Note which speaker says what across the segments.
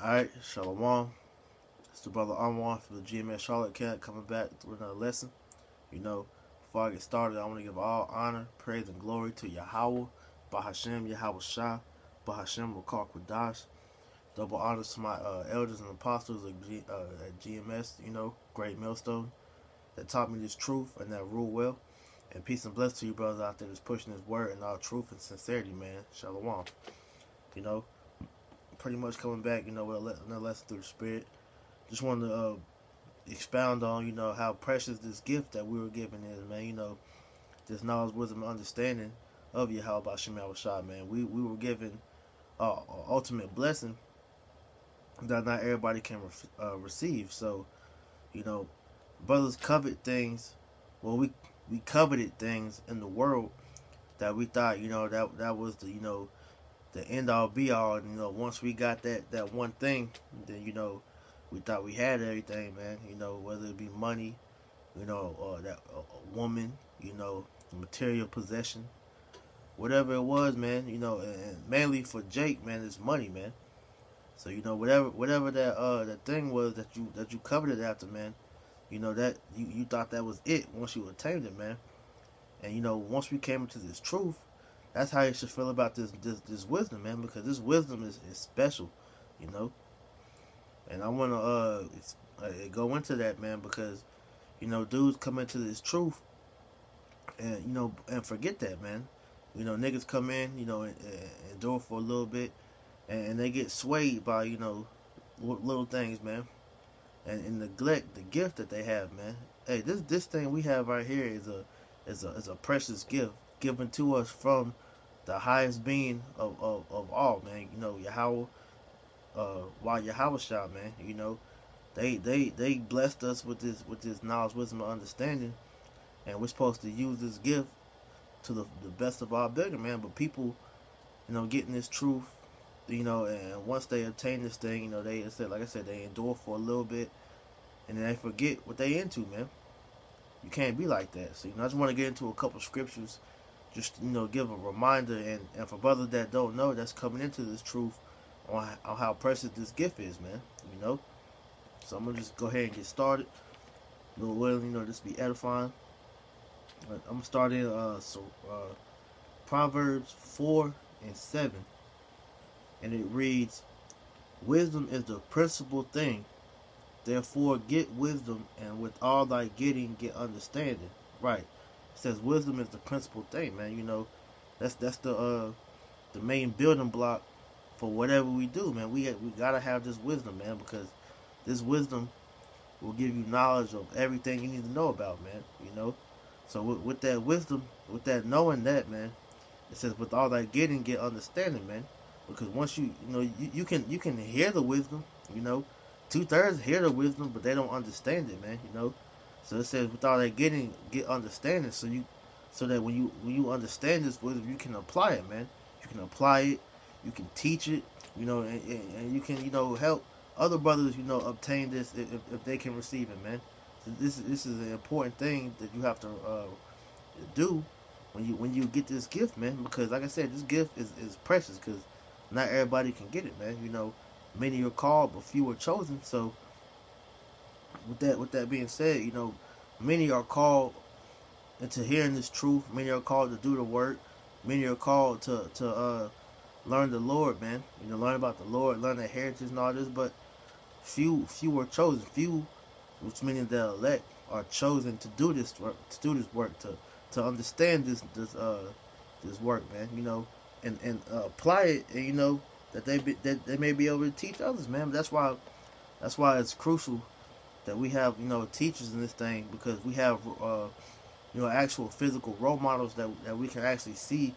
Speaker 1: Alright, Shalom. It's the brother Anwar from the GMS Charlotte Camp coming back with another lesson. Before I get started, I want to give all honor, praise, and glory to Yahweh, Bahashem, Yahweh Shah, Bahashem, Rakar Kwadash. Double honors to my elders and apostles at GMS, Great Millstone, that taught me this truth and that rule well. And peace and bless to you brothers out there that's pushing this word in all truth and sincerity, man. Shalom. Pretty much coming back, with another lesson through the Spirit. Just wanted to expound on, how precious this gift that we were given is, man. This knowledge, wisdom, and understanding of Yahweh Bashim Yahushua, man. We were given an ultimate blessing that not everybody can receive. So, brothers covet things. Well, we coveted things in the world that we thought, that was the end all be all. And once we got that one thing, then we thought we had everything, man. Whether it be money, or that a woman, material possession, whatever it was, man. And mainly for Jake, man, it's money, man. So whatever that thing was that you coveted after, man. That you thought that was it once you attained it, man. And once we came into this truth, that's how you should feel about this wisdom, man, because this wisdom is special, And I want to go into that, man, because, dudes come into this truth and, and forget that, man. Niggas come in, and endure for a little bit, and they get swayed by, little things, man, and neglect the gift that they have, man. Hey, this thing we have right here is a precious gift given to us from the highest being of all, man. Yahweh, Yahweh Shah, man. They blessed us with this knowledge, wisdom, and understanding, and we're supposed to use this gift to the best of our ability, man. But people, getting this truth, and once they obtain this thing, like I said, they endure for a little bit, and then they forget what they into, man. You can't be like that. So I just want to get into a couple scriptures. Just, give a reminder, and for brothers that don't know, that's coming into this truth on how precious this gift is, man, So I'm going to just go ahead and get started. Lord willing, just be edifying. I'm going to start in Proverbs 4:7. And it reads, "Wisdom is the principal thing. Therefore get wisdom, and with all thy getting, get understanding." Right. It says wisdom is the principal thing, man. That's the main building block for whatever we do, man. We gotta have this wisdom, man, because this wisdom will give you knowledge of everything you need to know about, man. So with that wisdom, with that knowing that, man, it says with all that getting, get understanding, man. Because once you can hear the wisdom, 2/3 hear the wisdom, but they don't understand it, man. So it says with all that getting, get understanding. So that when you understand this wisdom, you can apply it, man. You can apply it, you can teach it, and you can help other brothers, obtain this if they can receive it, man. So this is an important thing that you have to do when you get this gift, man. Because like I said, this gift is precious, because not everybody can get it, man. Many are called, but few are chosen. So with that being said, many are called into hearing this truth. Many are called to do the work. Many are called to learn the Lord, man. Learn about the Lord, learn the heritage and all this. But few are chosen. Few, which means the elect, are chosen to do this work, to understand this work, man. And apply it, and that they may be able to teach others, man. But that's why it's crucial that we have teachers in this thing, because we have actual physical role models that we can actually see,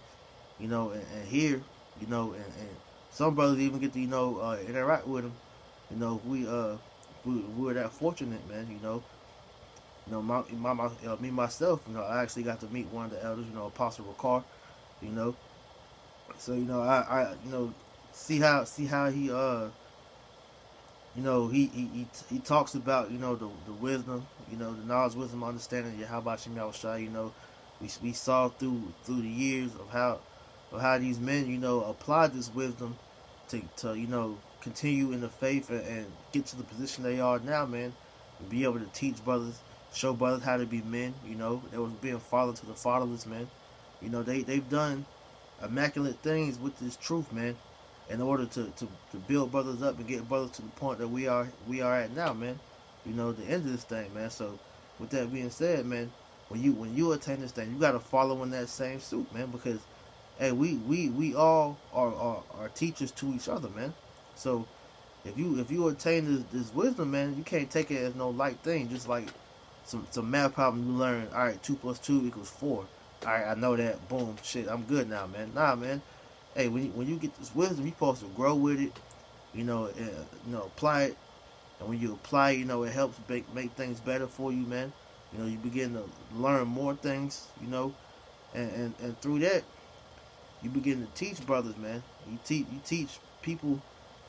Speaker 1: and hear, and some brothers even get to interact with them. We were that fortunate, man. Me myself, I actually got to meet one of the elders, Apostle Rakar, So I see how he he talks about the wisdom, the knowledge, wisdom, understanding. How about Shem Shai? We saw through the years of how these men applied this wisdom to continue in the faith and get to the position they are now, man. And be able to teach brothers, show brothers how to be men. You know, they was being father to the fatherless, man. You know, they've done immaculate things with this truth, man, in order to build brothers up and get brothers to the point that we are at now, man. You know, the end of this thing, man. So with that being said, man, when you attain this thing, you gotta follow in that same suit, man, because hey, we all are teachers to each other, man. So if you attain this wisdom, man, you can't take it as no light thing. Just like some math problem you learn. All right, 2 + 2 = 4. All right, I know that. Boom, shit, I'm good now, man. Nah, man. Hey, when you get this wisdom, you're supposed to grow with it. You know, apply it. And when you apply it, you know, it helps make things better for you, man. You know, you begin to learn more things, you know, and through that, you begin to teach brothers, man. You teach people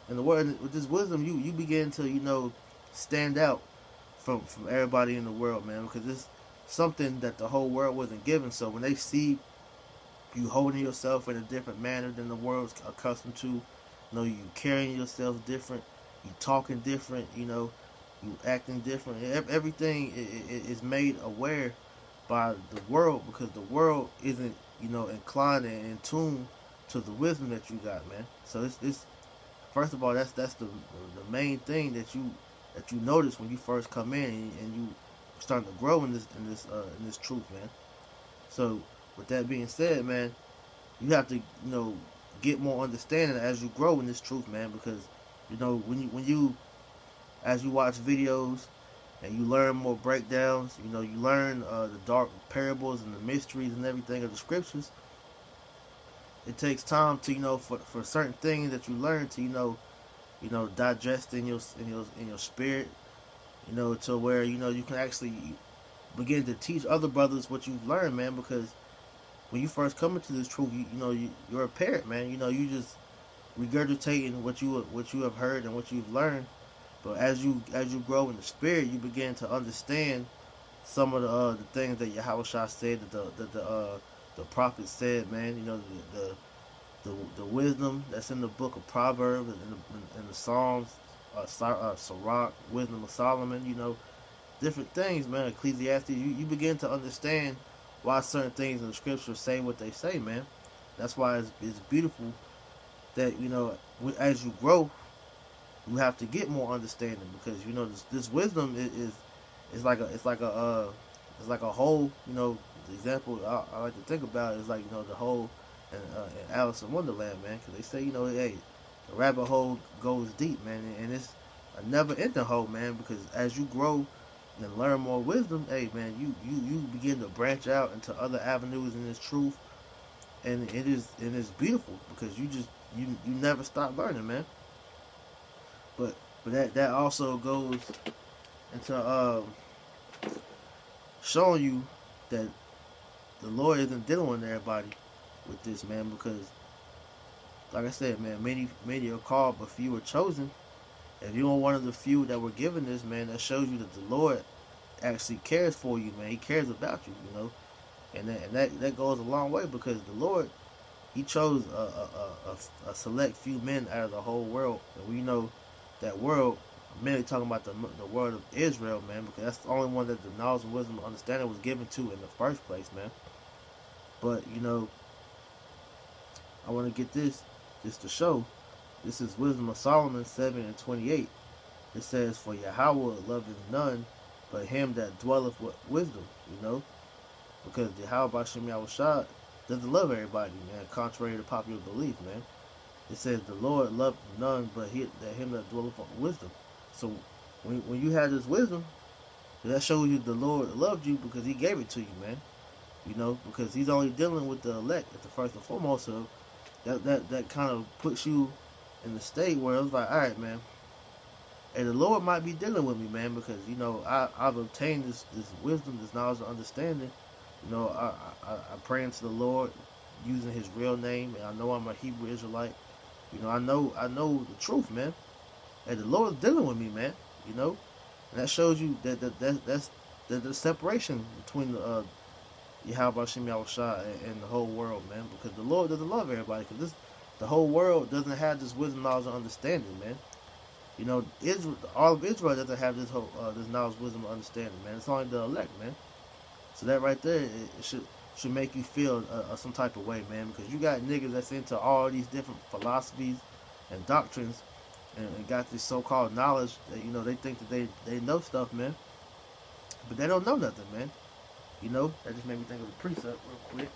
Speaker 1: in the world with this wisdom. You begin to, you know, stand out from everybody in the world, man, because it's something that the whole world wasn't given. So when they see you holding yourself in a different manner than the world's accustomed to, you know, you carrying yourself different, you talking different, you know, you acting different. Everything is made aware by the world, because the world isn't, you know, inclined and in tune to the wisdom that you got, man. So it's first of all, that's the main thing that you notice when you first come in and you starting to grow in this truth, man. So with that being said, man, you have to, you know, get more understanding as you grow in this truth, man, because you know when you as you watch videos and you learn more breakdowns, you know, you learn the dark parables and the mysteries and everything of the scriptures. It takes time to, you know, for certain things that you learn to, you know, digest in your spirit, you know, to where, you know, you can actually begin to teach other brothers what you've learned, man. Because when you first come into this truth, you know, you're a parrot, man. You know, you just regurgitating what you have heard and what you've learned. But as you grow in the spirit, you begin to understand some of the things that Yahushua said, that the prophet said, man. You know, the wisdom that's in the book of Proverbs and the Psalms, Sirach, wisdom of Solomon. You know, different things, man. Ecclesiastes. You begin to understand why certain things in the scriptures say what they say, man. That's why it's beautiful that, you know, as you grow, you have to get more understanding, because, you know, this wisdom is like a whole, you know. The example I like to think about is like, you know, the whole in Alice in Wonderland, man, because they say, you know, hey, the rabbit hole goes deep, man, and it's a never-ending hole, man, because as you grow and learn more wisdom, hey, man, you begin to branch out into other avenues in this truth, and it's beautiful, because you never stop learning, man. But that also goes into showing you that the Lord isn't dealing with everybody with this, man, because like I said, man, many are called but few are chosen. If you're one of the few that were given this, man, that shows you that the Lord actually cares for you, man. He cares about you, you know, and that goes a long way, because the Lord, He chose a select few men out of the whole world, and we know that world. I'm mainly talking about the world of Israel, man, because that's the only one that the knowledge and wisdom and understanding was given to in the first place, man. But, you know, I want to get this just to show. This is Wisdom of Solomon 7:28. It says, "For Yahweh loveth none but him that dwelleth with wisdom," you know, because Yahweh Bashem Yahushua doesn't love everybody, man, contrary to popular belief, man. It says the Lord loveth none but him that dwelleth with wisdom. So when you have this wisdom, that shows you the Lord loved you because He gave it to you, man. You know, because He's only dealing with the elect at the first and foremost. So that kind of puts you in the state where it's like, all right, man, and the Lord might be dealing with me, man, because, you know, I've obtained this wisdom, this knowledge and understanding. You know, I pray into the Lord using His real name, and I know I'm a Hebrew Israelite. You know, I know the truth, man. And the Lord is dealing with me, man. You know, and that shows you that's the separation between the Yahweh Shem Yahushua and the whole world, man. Because the Lord doesn't love everybody. Because The whole world doesn't have this wisdom, knowledge, and understanding, man. You know, Israel, all of Israel doesn't have this knowledge, wisdom, and understanding, man. It's only the elect, man. So that right there, it should make you feel some type of way, man, because you got niggas that's into all these different philosophies and doctrines, and got this so-called knowledge that, you know, they think that they know stuff, man, but they don't know nothing, man. You know, that just made me think of a precept real quick.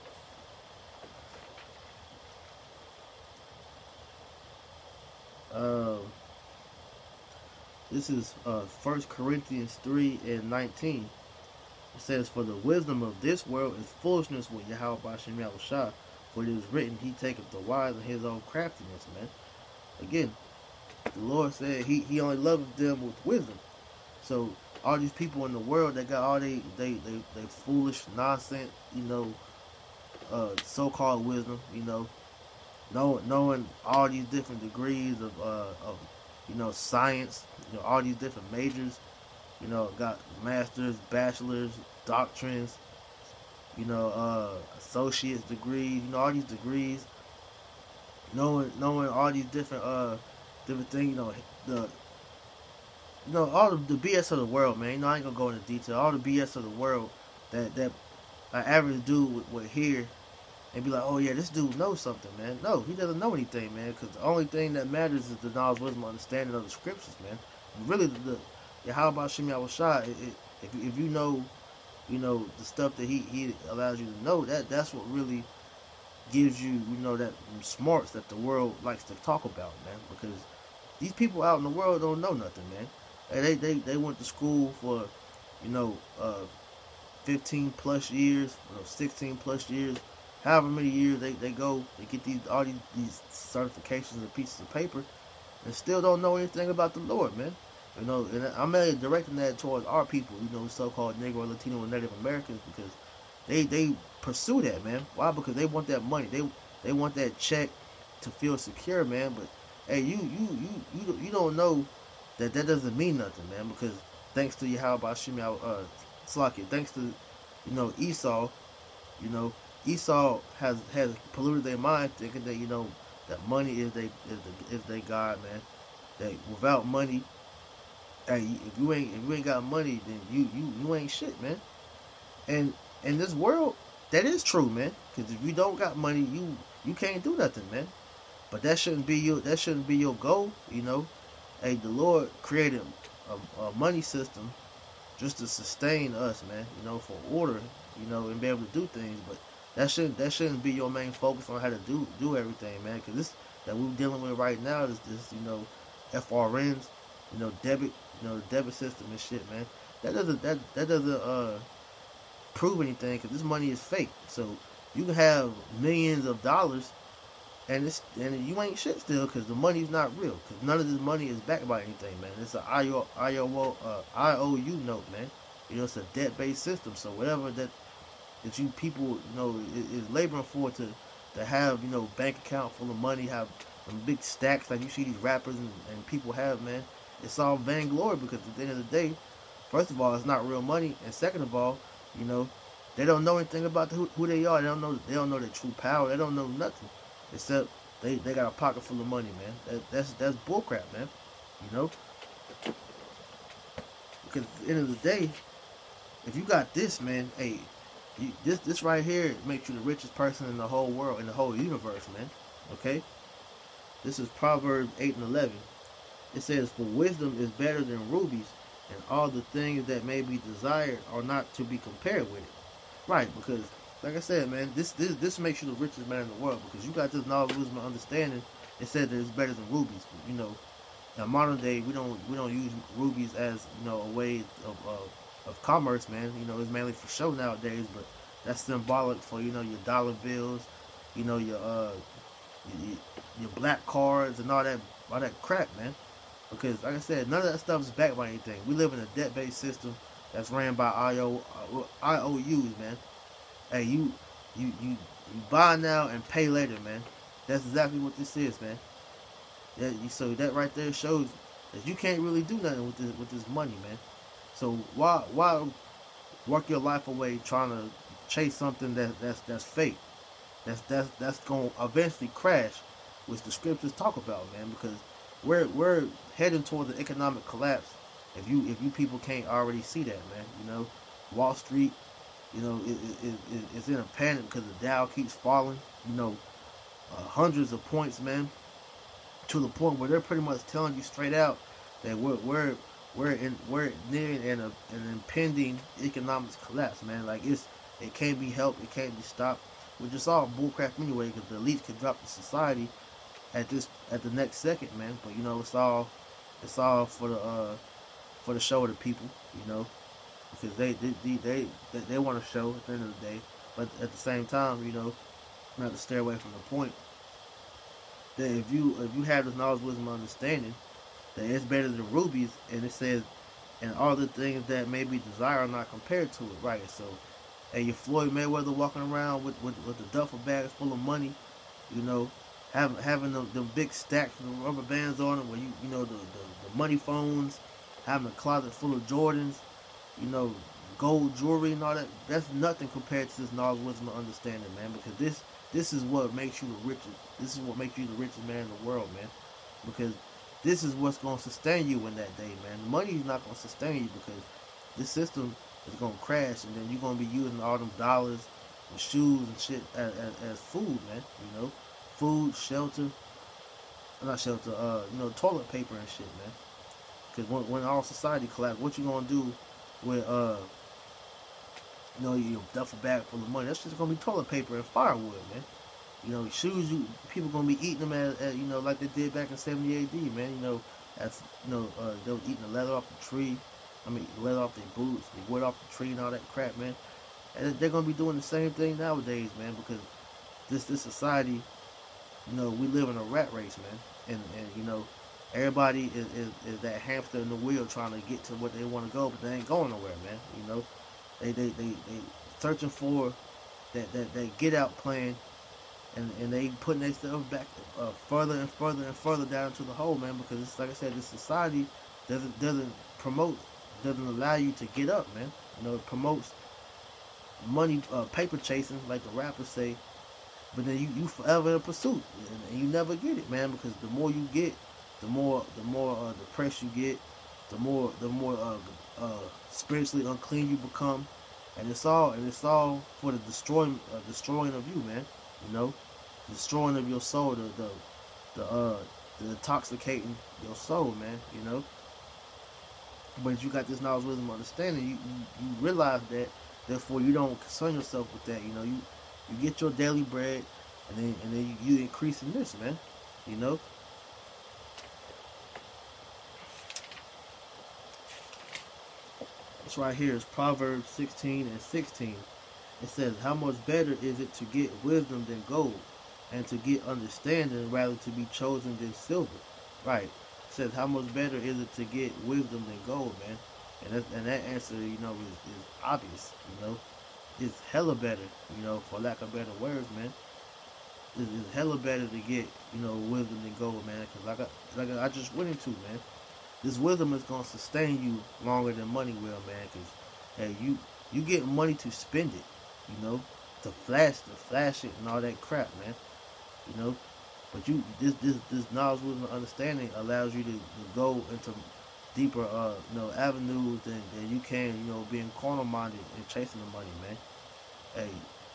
Speaker 1: This is 1 Corinthians 3:19. It says, "For the wisdom of this world is foolishness with Yahweh Bashem Yahushua, for it is written, He taketh the wise in His own craftiness," man. Again, the Lord said He only loveth them with wisdom. So all these people in the world that got all they foolish nonsense, you know, so-called wisdom, you know, knowing all these different degrees of you know, science, you know, all these different majors, you know, got masters, bachelors, doctrines, you know, associate's degrees, you know, all these degrees, knowing all these different things, you know, all the BS of the world, man. You know, I ain't gonna go into detail. All the BS of the world that an average dude would hear and be like, "Oh yeah, this dude knows something, man." No, he doesn't know anything, man. Because the only thing that matters is the knowledge, wisdom, understanding of the scriptures, man. And really, how about Shem Yahushua? If you know, you know, the stuff that he allows you to know, that's what really gives you, you know, that smarts that the world likes to talk about, man. Because these people out in the world don't know nothing, man. And they went to school for, you know, 15 plus years, 16 plus years, however many years they go, they get all these certifications and pieces of paper, and still don't know anything about the Lord, man. You know, and I'm directing that towards our people, you know, so-called Negro, Latino, and Native Americans, because they pursue that, man. Why? Because they want that money. They want that check to feel secure, man. But hey, you don't know that doesn't mean nothing, man. Because thanks to Yahweh Hashem, Slaki, thanks to, you know, Esau, you know, Esau has polluted their mind, thinking that, you know, that money is they God, man. That without money, hey, if you ain't got money, then you ain't shit, man. And in this world, that is true, man. Because if you don't got money, you can't do nothing, man. But that shouldn't be your goal, you know. Hey, the Lord created a money system just to sustain us, man. You know, for order, you know, and be able to do things. But that shouldn't be your main focus on how to do everything, man. Because this that we're dealing with right now is this, you know, FRNs, you know, debit system and shit, man. That doesn't prove anything, because this money is fake. So you can have millions of dollars, and you ain't shit still, because the money's not real. Because none of this money is backed by anything, man. It's an IOU note, man. You know, it's a debt-based system. So whatever that you people, you know, is laboring for to have, you know, bank account full of money, have some big stacks like you see these rappers and people have, man. It's all vainglory, because at the end of the day, first of all, it's not real money, and second of all, you know, they don't know anything about who they are. They don't know their true power. They don't know nothing except they got a pocket full of money, man. That's bullcrap, man. You know, because at the end of the day, if you got this, man, hey, this right here makes you the richest person in the whole world, in the whole universe, man. Okay, this is Proverbs 8:11. It says, "For wisdom is better than rubies, and all the things that may be desired are not to be compared with it." Right, because like I said, man, this makes you the richest man in the world, because you got this knowledge, wisdom, and understanding. It said that it's better than rubies. You know, in modern day, we don't use rubies as, you know, a way of commerce, man. You know, it's mainly for show nowadays, but that's symbolic for, you know, your dollar bills, you know, your black cards and all that crap, man. Because like I said, none of that stuff is backed by anything. We live in a debt-based system that's ran by IOUs, man. Hey, you buy now and pay later, man. That's exactly what this is, man. So that right there shows that you can't really do nothing with this money, man. So why work your life away trying to chase something that's fake? That's gonna eventually crash. which the scriptures talk about, man, because we're heading towards an economic collapse. If you people can't already see that, man, Wall Street, it's in a panic because the Dow keeps falling, hundreds of points, man, to the point where they're pretty much telling you straight out that we're nearing an impending economic collapse, man. Like it can't be helped, it can't be stopped. Which is all bullcrap anyway, because the elites can drop the society at the next second, man. But it's all for the show of the people, because they want to show at the end of the day. But at the same time, not to stay away from the point that if you have this knowledge, wisdom, understanding, that it's better than rubies, and it says, and all the things that may be desired are not compared to it, right? So, and your Floyd Mayweather walking around with the duffel bags full of money, having them big stacks of rubber bands on it, where the money phones, having a closet full of Jordans, gold jewelry and all that. That's nothing compared to this knowledge, wisdom, and understanding, man. Because this is what makes you the richest. This is what makes you the richest man in the world, man. Because this is what's going to sustain you in that day, man. Money is not going to sustain you, because this system is going to crash, and then you're going to be using all them dollars and shoes and shit as food, man. Food, shelter, not shelter, toilet paper and shit, man. Because when all society collapse, what you going to do with your duffel bag full of money? That's just going to be toilet paper and firewood, man. Shoes, people gonna be eating them as like they did back in 70 AD, man. They were eating the leather off the tree. I mean, leather off their boots, the wood off the tree, and all that crap, man. And they're gonna be doing the same thing nowadays, man. Because this society, we live in a rat race, man. And everybody is that hamster in the wheel trying to get to what they want to go, but they ain't going nowhere, man. They searching for that get out plan. And they putting themselves back further and further and further down into the hole, man. Because it's like I said, this society doesn't allow you to get up, man. It promotes money, paper chasing, like the rappers say. But then you forever in pursuit, and you never get it, man. Because the more you get, the more depressed you get, the more spiritually unclean you become, and it's all for the destroying of you, man. Destroying of your soul, the intoxicating your soul, man. But if you got this knowledge, wisdom, understanding, you realize that. Therefore, you don't concern yourself with that. You get your daily bread, and then you increase in this, man. This right here is Proverbs 16:16. It says, how much better is it to get wisdom than gold, and to get understanding rather to be chosen than silver? Right. It says, how much better is it to get wisdom than gold, man? And that answer, is obvious, It's hella better, for lack of better words, man. It's hella better to get, wisdom than gold, man. Because like I just went into, man, this wisdom is going to sustain you longer than money will, man. Because, hey, you get money to spend it. To flash it and all that crap, man. But this knowledge, wisdom, understanding allows you to go into deeper, avenues than you can, being corner minded and chasing the money, man. Hey,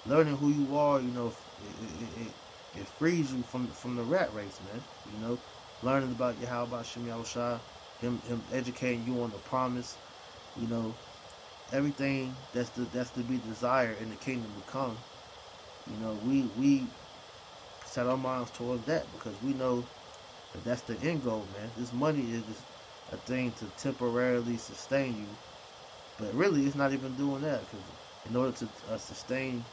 Speaker 1: learning who you are, it frees you from the rat race, man. Learning about Yahweh Shem Yahushua, him educating you on the promise, everything that's to be desired in the kingdom to come. We set our minds towards that, because we know that that's the end goal, man. This money is just a thing to temporarily sustain you, but really it's not even doing that. Because in order to sustain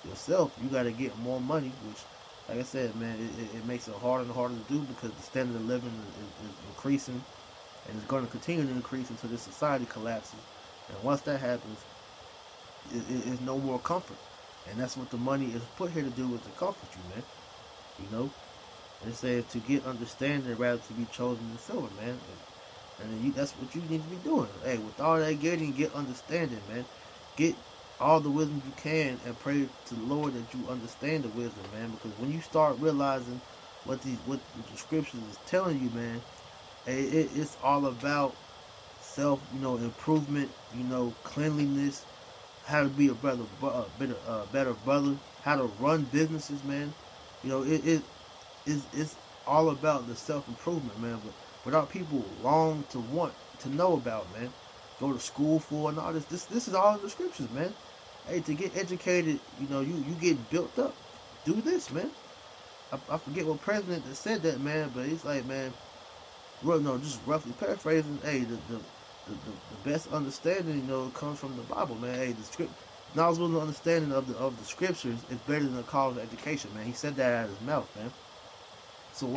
Speaker 1: yourself, you got to get more money, which, like I said, man, it makes it harder and harder to do, because the standard of living is increasing, and it's going to continue to increase until this society collapses. And once that happens, it's no more comfort. And that's what the money is put here to do, is to comfort you, man. And it says to get understanding rather to be chosen than silver, man. And that's what you need to be doing. Hey, with all that getting, get understanding, man. Get all the wisdom you can, and pray to the Lord that you understand the wisdom, man. Because when you start realizing what the scriptures is telling you, man. It's all about self, improvement, cleanliness, how to be a better brother, how to run businesses, man. It's all about the self improvement, man. But without people long to want to know about, man, go to school for and all this. This is all in the scriptures, man. Hey, to get educated, you get built up. Do this, man. I forget what president that said that, man, but it's like, man, well, no, just roughly paraphrasing. Hey, the best understanding, comes from the Bible, man. Hey, the script, knowledgeable understanding of the scriptures is better than a college education, man. He said that out of his mouth, man. So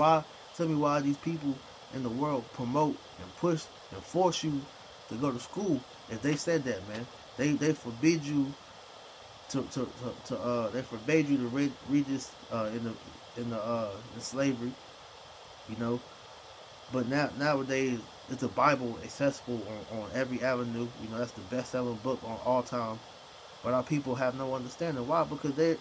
Speaker 1: tell me why these people in the world promote and push and force you to go to school if they said that, man? They forbid you they forbade you to read this in slavery, you know. But nowadays it's a Bible accessible on every avenue. That's the best selling book on all time. But our people have no understanding. Why? Because they've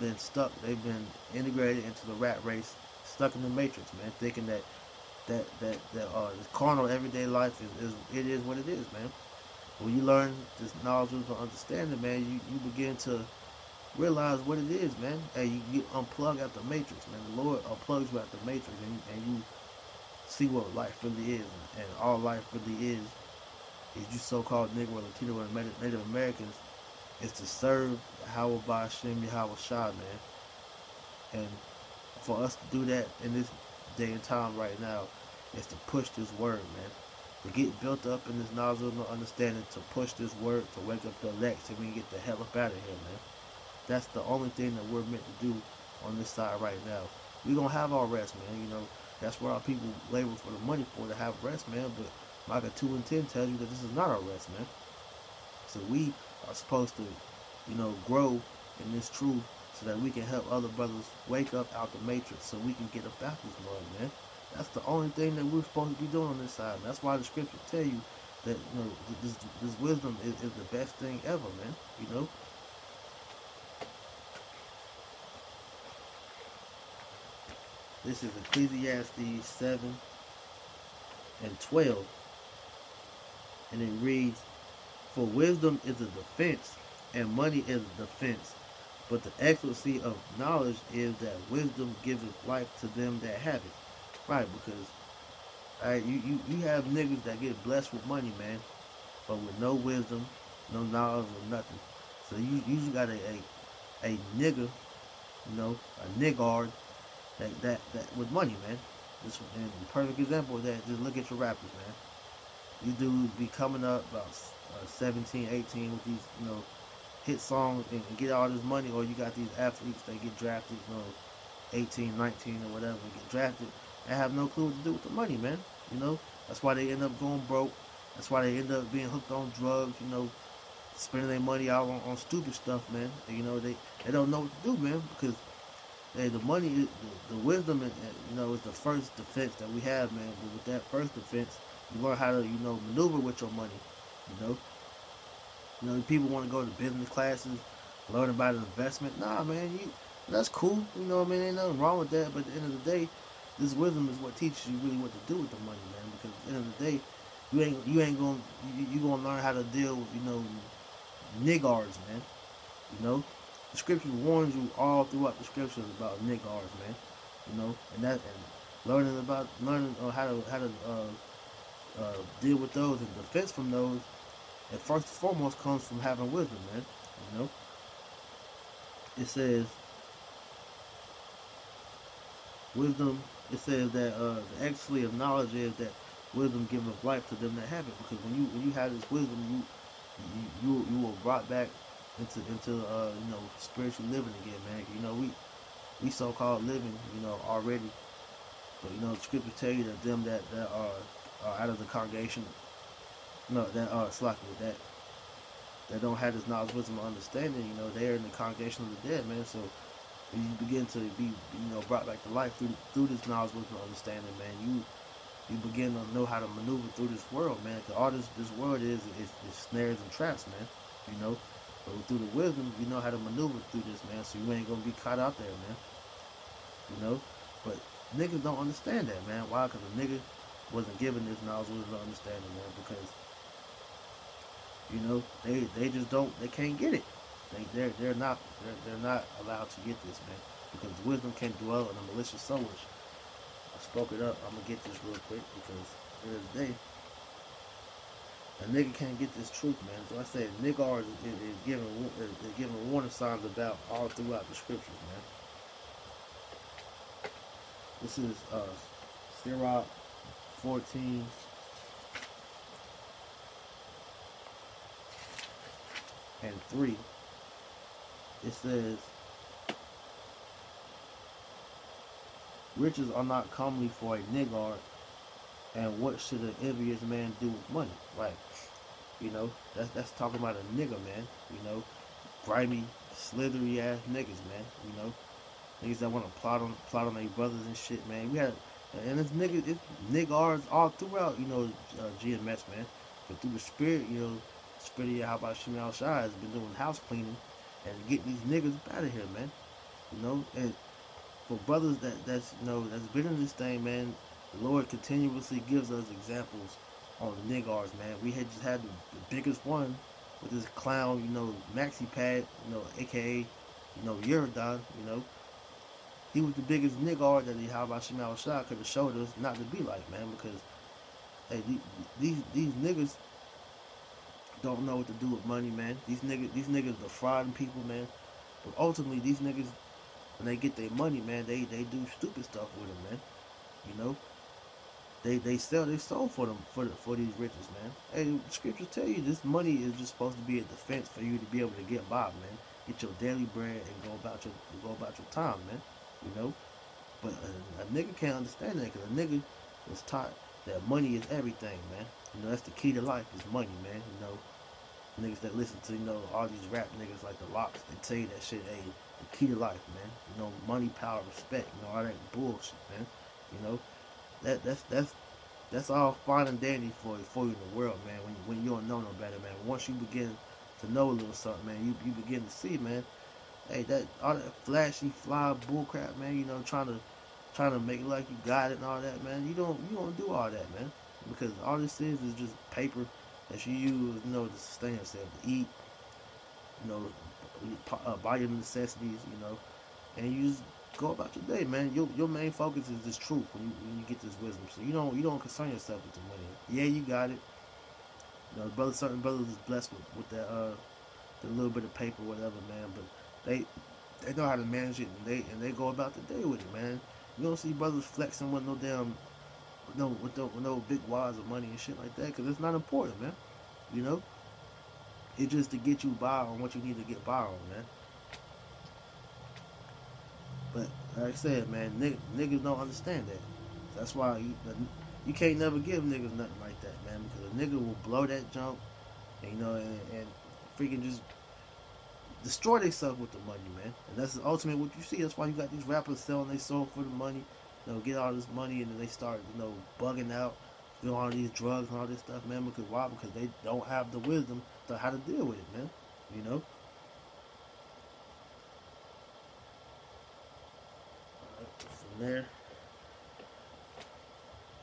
Speaker 1: been stuck. They've been integrated into the rat race, stuck in the matrix, man. Thinking that the carnal everyday life is what it is, man. When you learn this knowledge and understanding, man, you begin to realize what it is, man. Hey, you get unplugged out the matrix, man. The Lord unplugs you out the matrix, and you see what life really is, and all life really is you so-called Negro, Latino, and Native Americans, is to serve Yahweh Ba'Shem Yahweh Shah, man. And for us to do that in this day and time right now is to push this word, man. To get built up in this knowledge and understanding, to push this word, to wake up the elect, so we can get the hell up out of here, man. That's the only thing that we're meant to do on this side right now. We gonna have our rest, man. That's what our people labor for the money for, to have rest, man. But Micah 2 and 10 tells you that this is not our rest, man. So we are supposed to, grow in this truth so that we can help other brothers wake up out the matrix, so we can get up out this mud, man. That's the only thing that we're supposed to be doing on this side. And that's why the scriptures tell you that this wisdom is the best thing ever, man. This is Ecclesiastes 7 and 12. And it reads, "For wisdom is a defense, and money is a defense. But the excellency of knowledge is that wisdom giveth life to them that have it." Right, because you have niggas that get blessed with money, man, but with no wisdom, no knowledge, or nothing. So you usually got a nigga, a niggard that with money, man. This and a perfect example of that. Just look at your rappers, man. These dudes be coming up about 17, 18 with these, hit songs and get all this money, or you got these athletes that get drafted, 18, 19, or whatever, get drafted. They have no clue what to do with the money, man. That's why they end up going broke. That's why they end up being hooked on drugs, spending their money out on stupid stuff, man. They don't know what to do, man, because the money, the wisdom, is the first defense that we have, man. But with that first defense, you learn how to, maneuver with your money, people want to go to business classes, learn about investment. Nah, man, that's cool. Ain't nothing wrong with that. But at the end of the day, this wisdom is what teaches you really what to do with the money, man. Because at the end of the day, you gonna learn how to deal with, niggards, man. The scripture warns you all throughout the scriptures about niggards, man. And learning how to deal with those and defense from those, and first and foremost comes from having wisdom, man. It says wisdom. It says that the excellency of knowledge is that wisdom giveth life to them that have it. Because when you have this wisdom, you will brought back into spiritual living again, man. We so-called living, already, but the scriptures tell you that them that are out of the congregation, that are that don't have this knowledge, wisdom, or understanding, they are in the congregation of the dead, man. So you begin to be, brought back to life through this knowledge, wisdom, and understanding, man. You begin to know how to maneuver through this world, man. Because all this world is snares and traps, man. But through the wisdom, you know how to maneuver through this, man. So you ain't gonna be caught out there, man. But niggas don't understand that, man. Why? Because a nigga wasn't given this knowledge, wasn't understanding, man. Because they just don't, they can't get it. They're not allowed to get this, man. Because wisdom can't dwell in a malicious soul. Which I spoke it up. I'm gonna get this real quick because there's a day a nigga can't get this truth, man. So I said nigga is giving warning signs about all throughout the scriptures, man. This is Sirach 14 and 3. It says, riches are not comely for a niggard, and what should an envious man do with money? Right. That's talking about a nigga, man. Grimy, slithery ass niggas, man. Niggas that want to plot on their brothers and shit, man. And it's niggards all throughout, GMS, man. But through the spirit, spirit of Yahweh Shemel Shai has been doing house cleaning and getting these niggas out of here, man. And for brothers that's been in this thing, man, the Lord continuously gives us examples on the niggards, man. We had just had the biggest one with this clown, Maxi Pad, aka, Yeridon, He was the biggest niggard that the Yahweh Shemel Shai could have showed us not to be like, man, because hey, these niggas don't know what to do with money, man. These niggas defrauding people, man. But ultimately, these niggas, when they get their money, man, they do stupid stuff with them, man. They sell their soul for them for these riches, man. Hey, the scriptures tell you this money is just supposed to be a defense for you to be able to get by, man. Get your daily bread and go about your time, man. But a nigga can't understand that because a nigga was taught that money is everything, man. That's the key to life is money, man. Niggas that listen to, all these rap niggas like the Locks, they tell you that shit, hey, the key to life, man. Money, power, respect, all that bullshit, man. That's all fine and dandy for you in the world, man. When you don't know no better, man. Once you begin to know a little something, man, you begin to see, man. Hey, all that flashy, fly bullcrap, man. Trying to make it like you got it and all that, man. You don't do all that, man. Because all this is just paper that you use, to sustain yourself, to eat, buy your necessities, and you just go about your day, man. Your main focus is this truth when you get this wisdom. So you don't concern yourself with the money. Yeah, you got it. Certain brothers is blessed with that the little bit of paper, whatever, man. But they know how to manage it, and they go about the day with it, man. You don't see brothers flexing with no damn with no big wads of money and shit like that, because it's not important, man. It's just to get you by on what you need to get by on, man. But like I said, man, niggas don't understand that. That's why you can't never give niggas nothing like that, man, because a nigga will blow that junk, and and freaking just destroy themselves with the money, man. And that's ultimately what you see. That's why you got these rappers selling their soul for the money. Get all this money, and then they start, bugging out, doing all these drugs and all this stuff, man. Because why? Because they don't have the wisdom to how to deal with it, man. From there,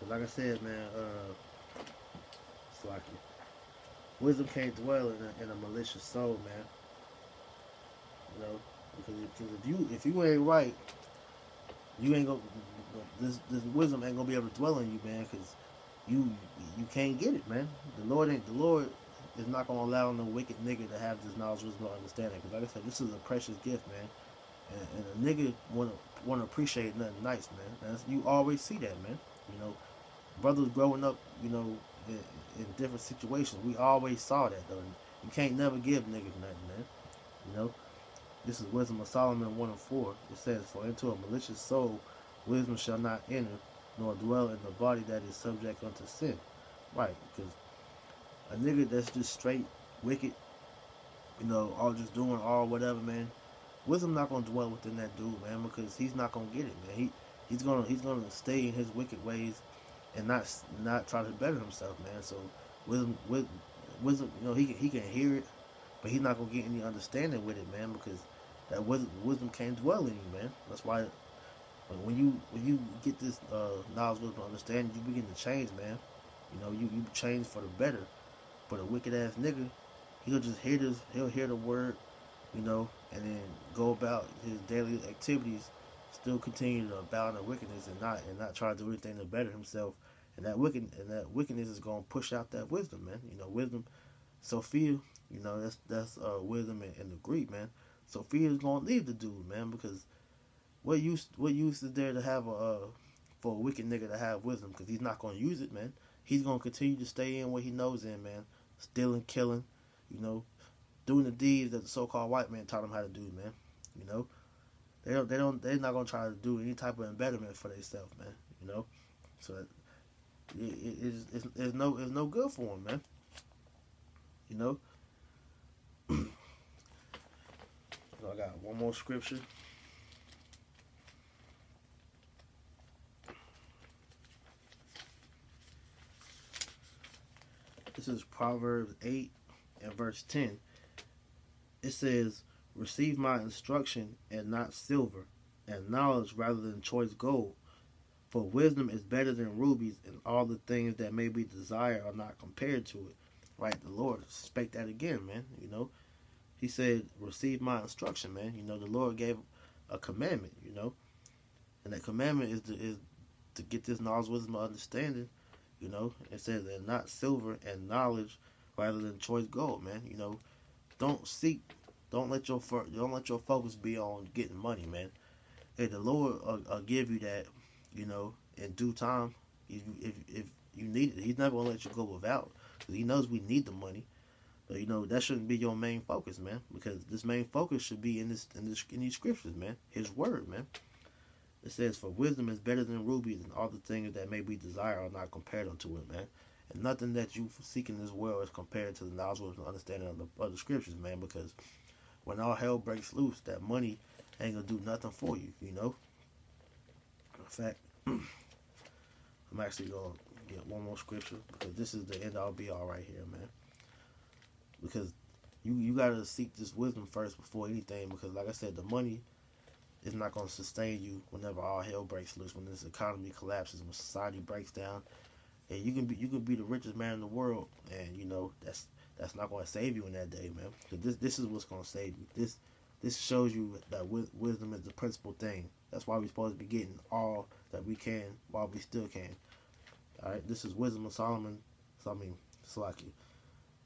Speaker 1: but like I said, man, it's like wisdom can't dwell in a malicious soul, man. Because if you ain't right, you ain't gonna this wisdom ain't gonna be able to dwell in you, man. Because you can't get it, man. The Lord is not gonna allow no wicked nigga to have this knowledge, wisdom, or understanding. Because like I said, this is a precious gift, man. And a nigga wanna appreciate nothing nice, man. You always see that, man. Brothers growing up, in different situations, we always saw that, though. You can't never give niggas nothing, man. This is Wisdom of Solomon 1:4. It says, "For into a malicious soul wisdom shall not enter, nor dwell in the body that is subject unto sin." Right, because a nigga that's just straight wicked, all just doing all whatever, man. Wisdom not gonna dwell within that dude, man, because he's not gonna get it, man. He's gonna stay in his wicked ways and not try to better himself, man. So wisdom, he can hear it, but he's not gonna get any understanding with it, man, because that wisdom can't dwell in you, man. That's why But when you get this knowledge, wisdom, understanding, you begin to change, man. You know, you change for the better. But a wicked ass nigga, he'll just hear this, he'll hear the word, you know, and then go about his daily activities, still continue to abound in wickedness and not try to do anything to better himself. And that wickedness is gonna push out that wisdom, man. You know, wisdom, Sophia, you know, that's wisdom in the Greek, man. Sophia is gonna leave the dude, man, because what use is there to have for a wicked nigga to have wisdom? Because he's not gonna use it, man. He's gonna continue to stay in what he knows in, man. Stealing, killing, you know, doing the deeds that the so-called white man taught him how to do, man. You know, they're not gonna try to do any type of embetterment for themselves, man. You know, so it's no good for him, man. You know. So I got one more scripture. This is Proverbs 8 and verse 10. It says, "Receive my instruction and not silver, and knowledge rather than choice gold. For wisdom is better than rubies, and all the things that may be desired are not compared to it." Right? The Lord spake that again, man. You know, He said, "Receive my instruction, man." You know, the Lord gave a commandment. You know, and that commandment is to get this knowledge, wisdom, and understanding. You know, it says that not silver and knowledge rather than choice gold, man. You know, don't seek, don't let your focus be on getting money, man. Hey, the Lord will give you that, you know, in due time. If you need it, He's never gonna let you go without. Cause He knows we need the money, but you know that shouldn't be your main focus, man. Because this main focus should be in these scriptures, man. His word, man. It says, "For wisdom is better than rubies, and all the things that may be desired are not compared unto it," man. And nothing that you seek in this world is compared to the knowledge and understanding of the scriptures, man. Because when all hell breaks loose, that money ain't gonna do nothing for you, you know. In fact, I'm actually gonna get one more scripture because this is the end all be all right here, man. Because you gotta seek this wisdom first before anything. Because like I said, the money is not gonna sustain you whenever all hell breaks loose, when this economy collapses, when society breaks down. And you can be the richest man in the world, and you know that's not gonna save you in that day, man. Because this is what's gonna save you. This shows you that wisdom is the principal thing. That's why we're supposed to be getting all that we can while we still can. All right, this is Wisdom of Solomon. Salaki.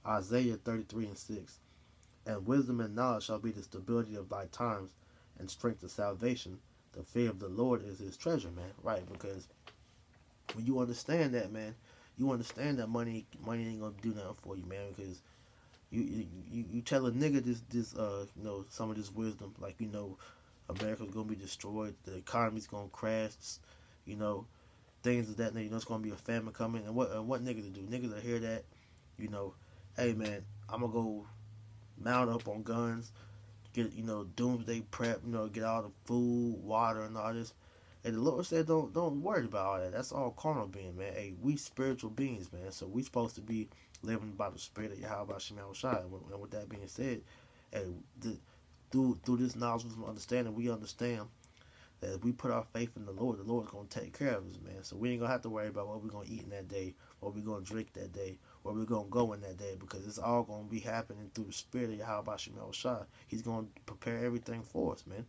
Speaker 1: Isaiah 33 and 6. "And wisdom and knowledge shall be the stability of thy times, and strength of salvation. The fear of the Lord is his treasure," man. Right? Because when you understand that, man, you understand that money ain't gonna do nothing for you, man. Because you tell a nigga this you know, some of this wisdom, like, you know, America's gonna be destroyed, the economy's gonna crash, you know, things of that nature. You know, it's gonna be a famine coming, and what niggas to do? Niggas will hear that, you know, hey man, I'm gonna go mount up on guns, get, you know, doomsday prep, you know, get all the food, water, and all this. And the Lord said, don't worry about all that. That's all carnal being, man. Hey, we spiritual beings, man. So we supposed to be living by the spirit of Yahweh Shema Shai. And with that being said, hey, through this knowledge and understanding, we understand that if we put our faith in the Lord's gonna take care of us, man. So we ain't gonna have to worry about what we're gonna eat in that day, what we're gonna drink that day, where we're gonna go in that day, because it's all gonna be happening through the spirit of Yahweh Shema Shai. He's gonna prepare everything for us, man.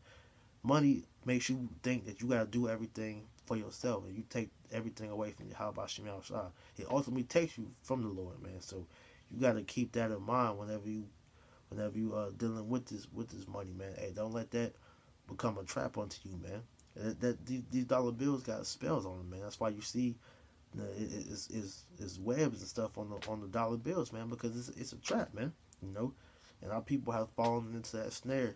Speaker 1: Money makes you think that you gotta do everything for yourself, and you take everything away from Yahweh Shema Shai. It ultimately takes you from the Lord, man. So you gotta keep that in mind whenever you dealing with this money, man. Hey, don't let that become a trap onto you, man. These dollar bills got spells on them, man. That's why you see it's webs and stuff on the dollar bills, man, because it's a trap, man. You know, and our people have fallen into that snare,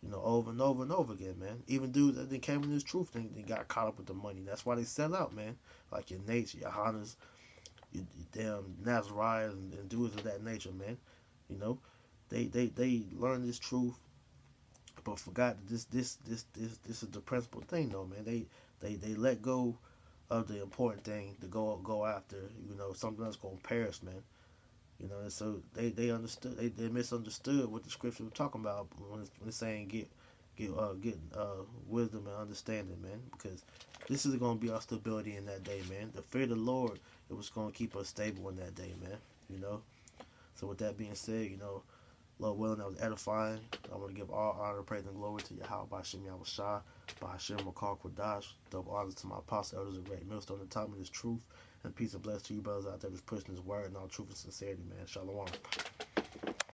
Speaker 1: you know, over and over and over again, man. Even dudes that came in this truth, they got caught up with the money. That's why they sell out, man. Like your Nates, your Hannas, your damn Nazariahs, and dudes of that nature, man. You know, they learn this truth, but forgot that this is the principal thing, though, man. They let go of the important thing to go after, you know, something that's gonna perish, man. You know, and so they understood, they misunderstood what the scripture was talking about when it's saying get wisdom and understanding, man, because this is going to be our stability in that day, man. The fear of the Lord, it was going to keep us stable in that day, man. You know. So with that being said, you know, Lord willing, that was edifying. I want to give all honor, praise, and glory to Yahweh Bashim Yahushua, by Hashem Makar Quadash. Double honors to my apostle, elders, and great millstone, the time of this truth, and peace and blessings to you, brothers out there, just pushing this word in all truth and sincerity, man. Shalom.